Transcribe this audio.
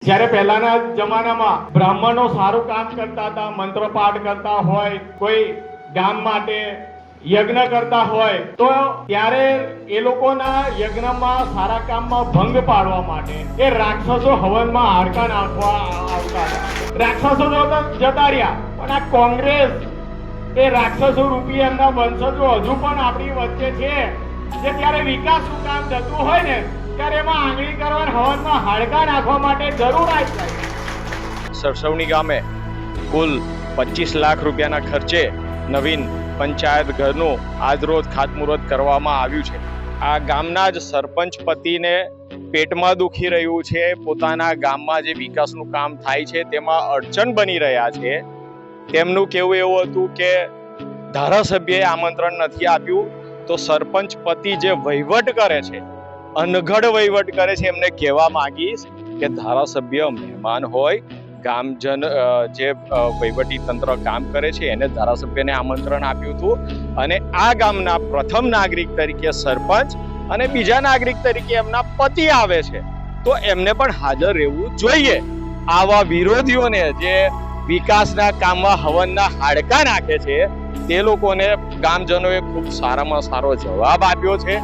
જ્યારે પહેલાના જમાનામાં બ્રાહ્મણો સારું કામ કરતા હતા, મંત્રપાઠ કરતા હોય, કોઈ ગામ માટે યજ્ઞ કરતા હોય, તો ત્યારે એ લોકોના યજ્ઞમાં સારા કામમાં ભંગ પાડવા માટે એ રાક્ષસો હવનમાં હાડકા નાખવા આવતા હતા. રાક્ષસો જતા રહ્યા, પણ આ કોંગ્રેસ એ રાક્ષસો રૂપી એમના વંશજો હજુ પણ આપણી વચ્ચે છે, જે ત્યારે વિકાસનું કામ થતું હોય ને ત્યારે એમાં આંગળી કરવા હવનમાં હાડકા નાખવા માટે જરૂર આવી જાય. સરસવણી ગામે કુલ 25 લાખ રૂપિયાના ખર્ચે નવીન પંચાયત ઘરનું આજરોજ ખાતમુહૂર્ત કરવામાં આવ્યું છે. આ ગામના જ સરપંચ પતિને પેટમાં દુખી રહ્યું છે. પોતાના ગામમાં જે વિકાસનું કામ થાય છે તેમાં અડચણ બની રહ્યા છે. તેમનું કહેવું એવું હતું કે ધારાસભ્યએ આમંત્રણ નથી આપ્યું, તો સરપંચ પતિ જે વહીવટ કરે છે, અનગઢ વહીવટ કરે છે, એમને કહેવા માંગીશ કે ધારાસભ્ય મહેમાન હોય, ગામજન જે વહીવટી તંત્ર કામ કરે છે એને ધારાસભ્યને આમંત્રણ આપ્યું હતું, અને આ ગામના પ્રથમ નાગરિક તરીકે સરપંચ અને બીજા નાગરિક તરીકે એમના પતિ આવે છે, તો એમને પણ હાજર રહેવું જોઈએ. આવા વિરોધીઓને જે વિકાસના કામમાં હવનના હાડકા નાખે છે તે લોકોને ગામજનોએ ખૂબ સારામાં સારો જવાબ આપ્યો છે.